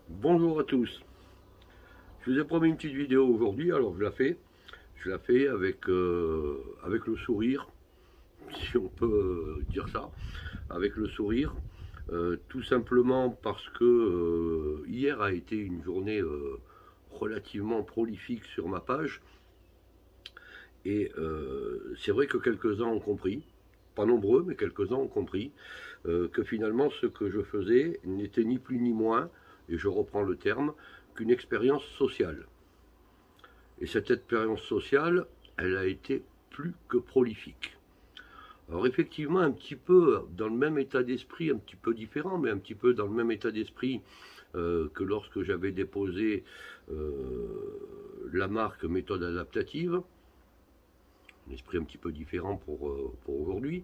Bonjour à tous. Je vous ai promis une petite vidéo aujourd'hui, alors je la fais. Je la fais avec le sourire, si on peut dire ça, avec le sourire. Tout simplement parce que hier a été une journée relativement prolifique sur ma page. Et c'est vrai que quelques-uns ont compris, pas nombreux, mais quelques-uns ont compris, que finalement ce que je faisais n'était ni plus ni moins, et je reprends le terme, qu'une expérience sociale. Et cette expérience sociale, elle a été plus que prolifique. Alors effectivement, un petit peu dans le même état d'esprit, un petit peu différent, mais un petit peu dans le même état d'esprit que lorsque j'avais déposé la marque méthode adaptative, un esprit un petit peu différent pour aujourd'hui.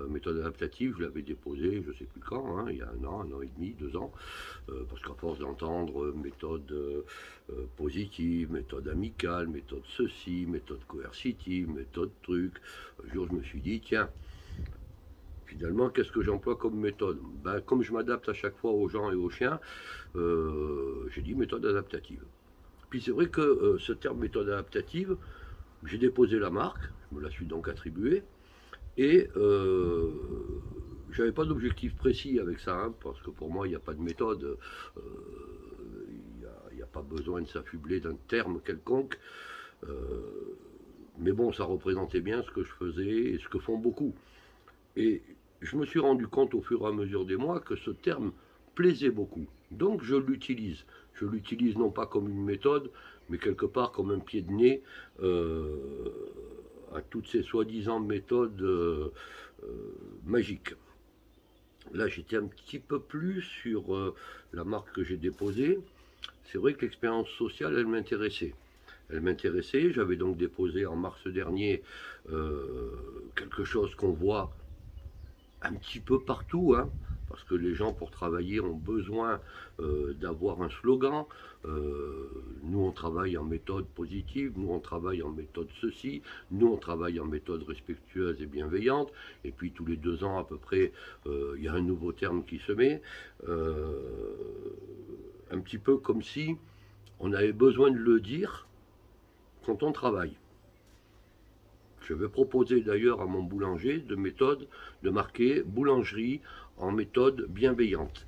Méthode adaptative, je l'avais déposé, je ne sais plus quand, hein, il y a un an et demi, 2 ans, parce qu'à force d'entendre méthode positive, méthode amicale, méthode ceci, méthode coercitive, méthode truc, un jour je me suis dit, tiens, finalement, qu'est-ce que j'emploie comme méthode? Ben, comme je m'adapte à chaque fois aux gens et aux chiens, j'ai dit méthode adaptative. Puis c'est vrai que ce terme méthode adaptative, j'ai déposé la marque, je me la suis donc attribuée, et j'avais pas d'objectif précis avec ça, hein, parce que pour moi, il n'y a pas de méthode, il n'y a pas besoin de s'affubler d'un terme quelconque. Euh, mais bon, ça représentait bien ce que je faisais et ce que font beaucoup. Et je me suis rendu compte au fur et à mesure des mois que ce terme plaisait beaucoup. Donc je l'utilise. Je l'utilise non pas comme une méthode, mais quelque part comme un pied de nez à toutes ces soi-disant méthodes magiques. Là, j'étais un petit peu plus sur la marque que j'ai déposée. C'est vrai que l'expérience sociale, elle m'intéressait. Elle m'intéressait. J'avais donc déposé en mars dernier quelque chose qu'on voit un petit peu partout, hein, parce que les gens pour travailler ont besoin d'avoir un slogan. Nous on travaille en méthode positive, nous on travaille en méthode ceci, nous on travaille en méthode respectueuse et bienveillante, et puis tous les 2 ans à peu près, il y a un nouveau terme qui se met, un petit peu comme si on avait besoin de le dire quand on travaille. Je vais proposer d'ailleurs à mon boulanger de marquer boulangerie en méthode bienveillante.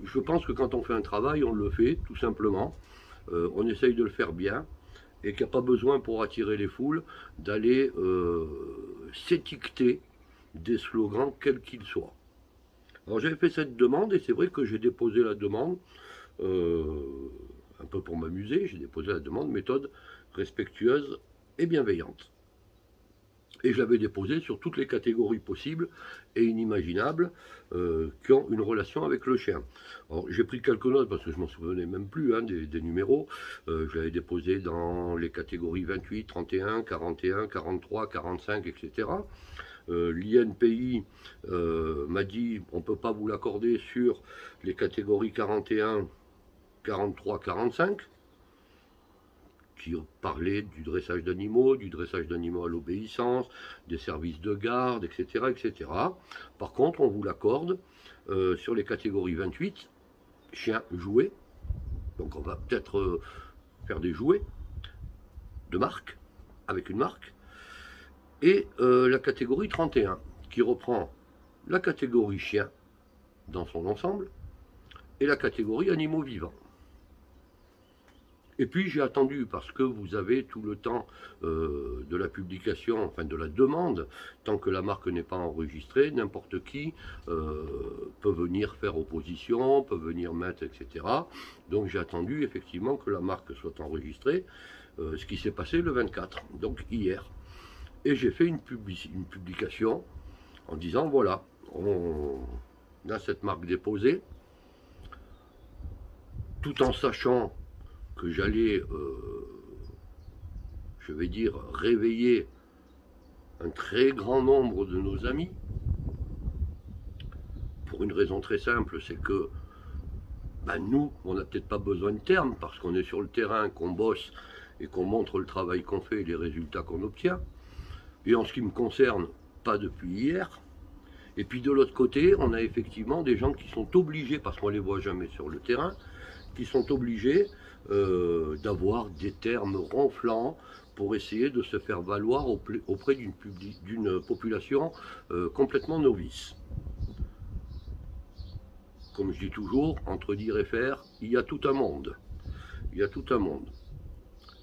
Je pense que quand on fait un travail, on le fait tout simplement. On essaye de le faire bien et qu'il n'y a pas besoin pour attirer les foules d'aller s'étiqueter des slogans quels qu'ils soient. Alors j'avais fait cette demande et c'est vrai que j'ai déposé la demande un peu pour m'amuser. J'ai déposé la demande méthode respectueuse et bienveillante. Et je l'avais déposé sur toutes les catégories possibles et inimaginables qui ont une relation avec le chien. Alors j'ai pris quelques notes parce que je m'en souvenais même plus, hein, des numéros. Je l'avais déposé dans les catégories 28, 31, 41, 43, 45, etc. L'INPI m'a dit on ne peut pas vous l'accorder sur les catégories 41, 43, 45, qui parlait du dressage d'animaux à l'obéissance, des services de garde, etc., etc. Par contre, on vous l'accorde sur les catégories 28, chiens jouets. Donc on va peut-être faire des jouets de marque, avec une marque. Et la catégorie 31, qui reprend la catégorie chien dans son ensemble et la catégorie animaux vivants. Et puis j'ai attendu parce que vous avez tout le temps de la publication, enfin de la demande, tant que la marque n'est pas enregistrée, n'importe qui peut venir faire opposition, peut venir mettre, etc. Donc j'ai attendu effectivement que la marque soit enregistrée, ce qui s'est passé le 24, donc hier. Et j'ai fait une publication en disant voilà, on a cette marque déposée, tout en sachant que j'allais, je vais dire, réveiller un très grand nombre de nos amis, pour une raison très simple, c'est que ben, nous, on n'a peut-être pas besoin de termes, parce qu'on est sur le terrain, qu'on bosse et qu'on montre le travail qu'on fait et les résultats qu'on obtient. Et en ce qui me concerne, pas depuis hier. Et puis de l'autre côté, on a effectivement des gens qui sont obligés, parce qu'on ne les voit jamais sur le terrain, qui sont obligés d'avoir des termes ronflants pour essayer de se faire valoir auprès d'une population complètement novice. Comme je dis toujours, entre dire et faire, il y a tout un monde. Il y a tout un monde.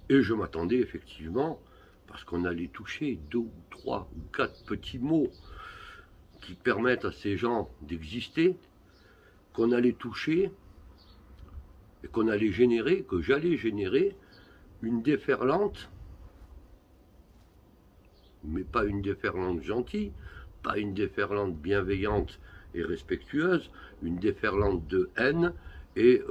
Et je m'attendais effectivement, parce qu'on allait toucher 2 ou 3 ou 4 petits mots qui permettent à ces gens d'exister, qu'on allait toucher et qu'on allait générer, que j'allais générer une déferlante, mais pas une déferlante gentille, pas une déferlante bienveillante et respectueuse, une déferlante de haine et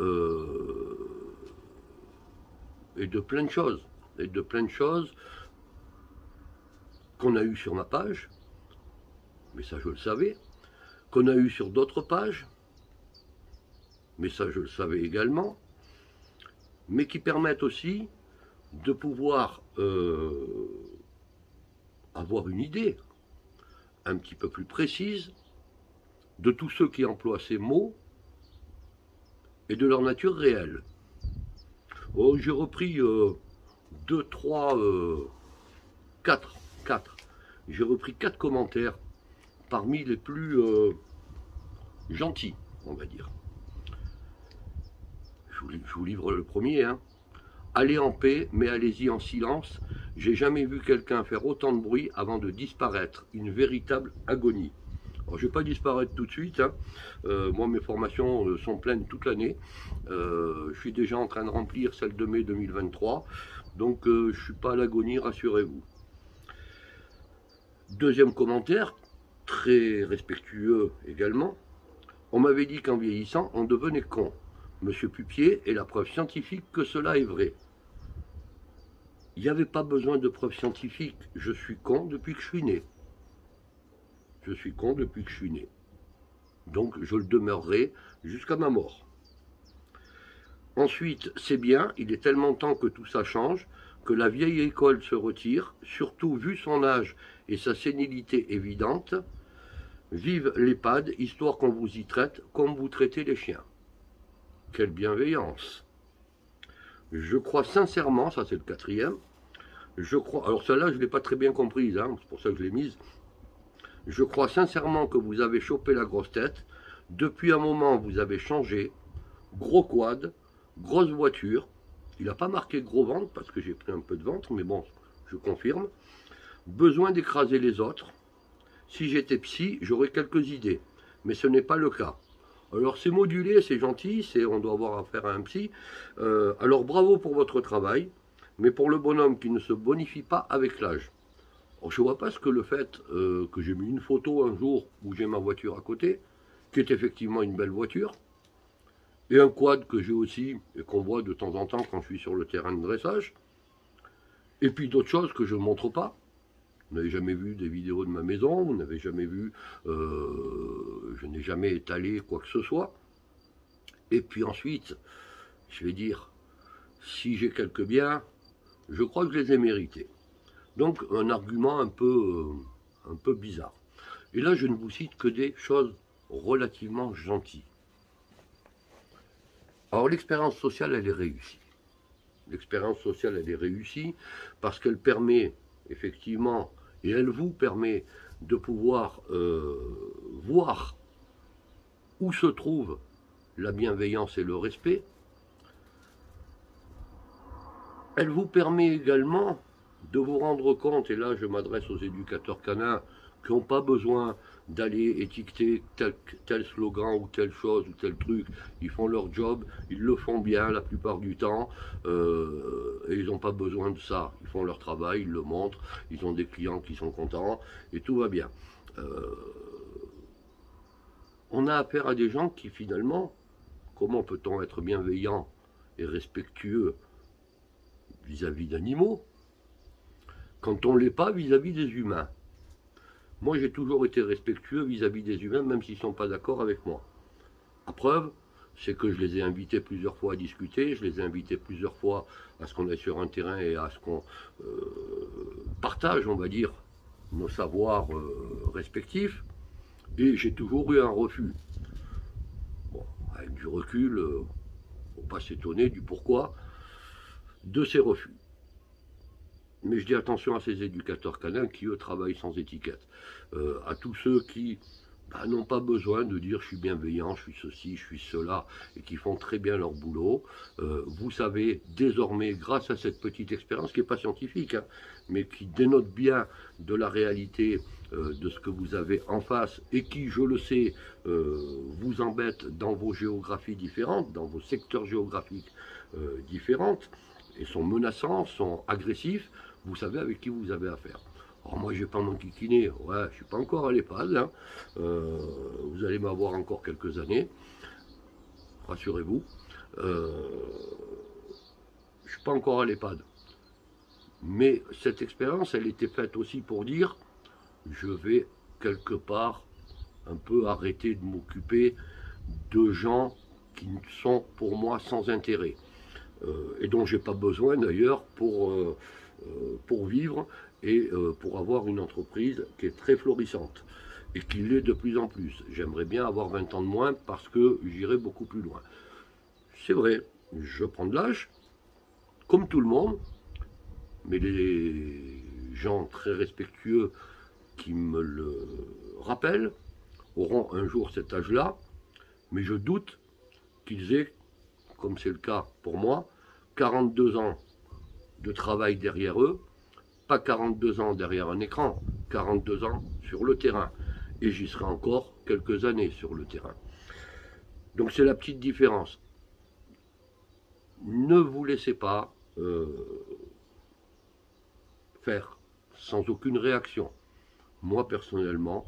de plein de choses. Et de plein de choses qu'on a eu sur ma page, mais ça je le savais, qu'on a eu sur d'autres pages, mais ça je le savais également, mais qui permettent aussi de pouvoir avoir une idée un petit peu plus précise de tous ceux qui emploient ces mots et de leur nature réelle. Oh, j'ai repris 2, 3, 4. J'ai repris 4 commentaires parmi les plus gentils, on va dire. Je vous livre le premier. Hein. Allez en paix, mais allez-y en silence. J'ai jamais vu quelqu'un faire autant de bruit avant de disparaître. Une véritable agonie. Alors, je ne vais pas disparaître tout de suite. Hein. Moi, mes formations sont pleines toute l'année. Je suis déjà en train de remplir celle de mai 2023. Donc, je ne suis pas à l'agonie, rassurez-vous. Deuxième commentaire, très respectueux également. On m'avait dit qu'en vieillissant, on devenait con. Monsieur Pupier est la preuve scientifique que cela est vrai. Il n'y avait pas besoin de preuves scientifiques. Je suis con depuis que je suis né. Je suis con depuis que je suis né. Donc je le demeurerai jusqu'à ma mort. Ensuite, c'est bien, il est tellement temps que tout ça change, que la vieille école se retire, surtout vu son âge et sa sénilité évidente. Vive l'EHPAD, histoire qu'on vous y traite comme vous traitez les chiens. Quelle bienveillance. Je crois sincèrement, ça c'est le 4e, je crois, alors celle-là je ne l'ai pas très bien comprise, hein, c'est pour ça que je l'ai mise. Je crois sincèrement que vous avez chopé la grosse tête. Depuis un moment, vous avez changé. Gros quad, grosse voiture. Il n'a pas marqué gros ventre parce que j'ai pris un peu de ventre, mais bon, je confirme. Besoin d'écraser les autres. Si j'étais psy, j'aurais quelques idées, mais ce n'est pas le cas. Alors c'est modulé, c'est gentil, on doit avoir affaire à un psy. Alors bravo pour votre travail, mais pour le bonhomme qui ne se bonifie pas avec l'âge. Je ne vois pas ce que le fait que j'ai mis une photo un jour où j'ai ma voiture à côté, qui est effectivement une belle voiture, et un quad que j'ai aussi, et qu'on voit de temps en temps quand je suis sur le terrain de dressage, et puis d'autres choses que je ne montre pas. Vous n'avez jamais vu des vidéos de ma maison, vous n'avez jamais vu, je n'ai jamais étalé quoi que ce soit. Et puis ensuite, je vais dire, si j'ai quelques biens, je crois que je les ai mérités. Donc un argument un peu bizarre. Et là, je ne vous cite que des choses relativement gentilles. Alors l'expérience sociale, elle est réussie. L'expérience sociale, elle est réussie parce qu'elle permet effectivement, et elle vous permet de pouvoir voir où se trouve la bienveillance et le respect. Elle vous permet également de vous rendre compte, et là je m'adresse aux éducateurs canins qui n'ont pas besoin d'aller étiqueter tel slogan ou telle chose ou tel truc. Ils font leur job, ils le font bien la plupart du temps, et ils n'ont pas besoin de ça. Ils font leur travail, ils le montrent, ils ont des clients qui sont contents, et tout va bien. On a affaire à des gens qui finalement, comment peut-on être bienveillant et respectueux vis-à-vis d'animaux quand on ne l'est pas vis-à-vis des humains? Moi, j'ai toujours été respectueux vis-à-vis des humains, même s'ils ne sont pas d'accord avec moi. La preuve, c'est que je les ai invités plusieurs fois à discuter, je les ai invités plusieurs fois à ce qu'on aille sur un terrain et à ce qu'on partage, on va dire, nos savoirs respectifs, et j'ai toujours eu un refus. Bon, avec du recul, faut pas s'étonner du pourquoi de ces refus. Mais je dis attention à ces éducateurs canins qui, eux, travaillent sans étiquette. À tous ceux qui n'ont pas besoin de dire je suis bienveillant, je suis ceci, je suis cela, et qui font très bien leur boulot. Vous savez désormais, grâce à cette petite expérience qui n'est pas scientifique, hein, mais qui dénote bien de la réalité de ce que vous avez en face, et qui, je le sais, vous embête dans vos géographies différentes, dans vos secteurs géographiques différentes, et sont menaçants, sont agressifs. Vous savez avec qui vous avez affaire. Alors moi, je vais pas m'enquiquiner, ouais, je suis pas encore à l'EHPAD, hein. Vous allez m'avoir encore quelques années, rassurez-vous. Je suis pas encore à l'EHPAD. Mais cette expérience, elle était faite aussi pour dire, je vais quelque part un peu arrêter de m'occuper de gens qui sont pour moi sans intérêt. Et dont j'ai pas besoin d'ailleurs pour vivre et pour avoir une entreprise qui est très florissante et qui l'est de plus en plus. J'aimerais bien avoir 20 ans de moins parce que j'irai beaucoup plus loin. C'est vrai, je prends de l'âge, comme tout le monde, mais les gens très respectueux qui me le rappellent auront un jour cet âge-là, mais je doute qu'ils aient, comme c'est le cas pour moi, 42 ans de travail derrière eux, pas 42 ans derrière un écran, 42 ans sur le terrain. Et j'y serai encore quelques années sur le terrain. Donc c'est la petite différence. Ne vous laissez pas faire sans aucune réaction. Moi personnellement,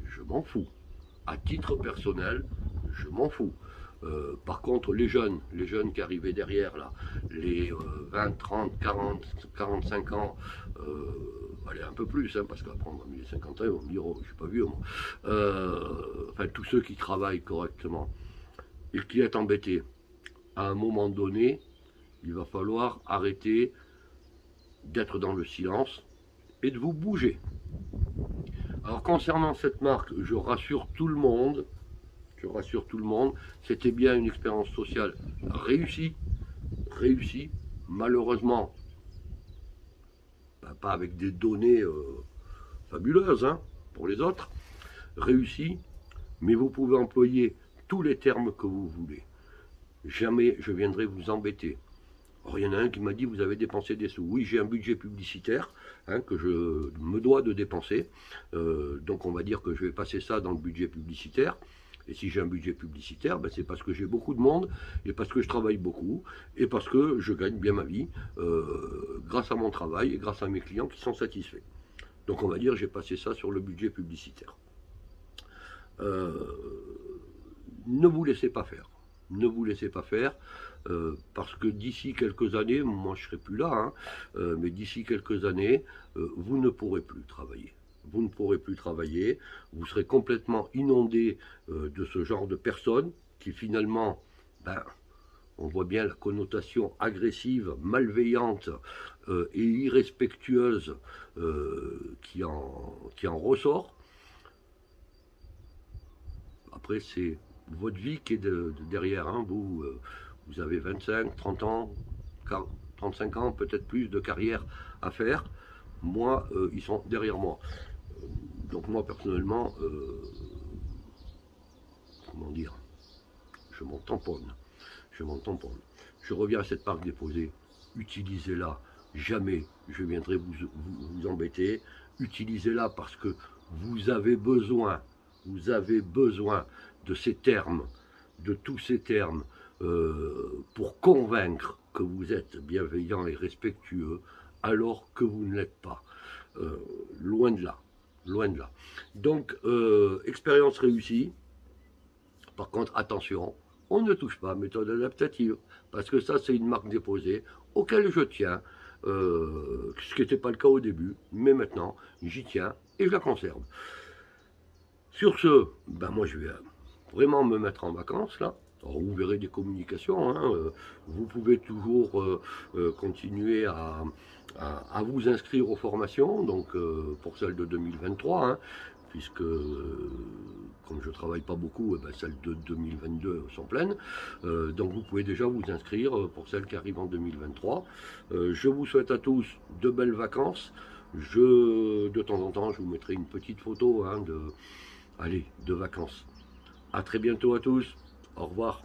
je m'en fous. À titre personnel, je m'en fous. Par contre, les jeunes qui arrivaient derrière, là, les 20, 30, 40, 45 ans, allez, un peu plus, hein, parce qu'après on va me dire 50 ans, ils vont me dire, oh, je suis pas vieux, moi. Enfin, tous ceux qui travaillent correctement et qui est embêté, à un moment donné, il va falloir arrêter d'être dans le silence et de vous bouger. Alors concernant cette marque, je rassure tout le monde, c'était bien une expérience sociale réussie, malheureusement, pas avec des données fabuleuses hein, pour les autres, réussie, mais vous pouvez employer tous les termes que vous voulez. Jamais je viendrai vous embêter. Alors, il y en a un qui m'a dit, vous avez dépensé des sous. Oui, j'ai un budget publicitaire hein, que je me dois de dépenser. Donc on va dire que je vais passer ça dans le budget publicitaire. Et si j'ai un budget publicitaire, ben c'est parce que j'ai beaucoup de monde, et parce que je travaille beaucoup, et parce que je gagne bien ma vie, grâce à mon travail, et grâce à mes clients qui sont satisfaits. Donc on va dire, j'ai passé ça sur le budget publicitaire. Ne vous laissez pas faire. Ne vous laissez pas faire, parce que d'ici quelques années, moi je ne serai plus là, hein, mais d'ici quelques années, vous ne pourrez plus travailler. Vous ne pourrez plus travailler, vous serez complètement inondé de ce genre de personnes qui finalement, ben, on voit bien la connotation agressive, malveillante et irrespectueuse qui en ressort. Après, c'est votre vie qui est derrière, hein. Vous avez 25, 30 ans, 35 ans, peut-être plus de carrière à faire. Moi, ils sont derrière moi. Donc moi, personnellement, comment dire, je m'en tamponne. Je reviens à cette marque déposée, utilisez-la, jamais je viendrai vous embêter. Utilisez-la parce que vous avez besoin de ces termes, de tous ces termes, pour convaincre que vous êtes bienveillant et respectueux, alors que vous ne l'êtes pas. Loin de là. Donc, expérience réussie. Par contre, attention, on ne touche pas à méthode adaptative, parce que ça, c'est une marque déposée auquel je tiens, ce qui n'était pas le cas au début, mais maintenant, j'y tiens et je la conserve. Sur ce, ben moi, je vais vraiment me mettre en vacances, là. Alors, vous verrez des communications, hein, vous pouvez toujours continuer à vous inscrire aux formations, donc pour celle de 2023, hein, puisque comme je ne travaille pas beaucoup, celles de 2022 sont pleines. Donc vous pouvez déjà vous inscrire pour celles qui arrivent en 2023. Je vous souhaite à tous de belles vacances. De temps en temps, je vous mettrai une petite photo de vacances. À très bientôt à tous. Au revoir.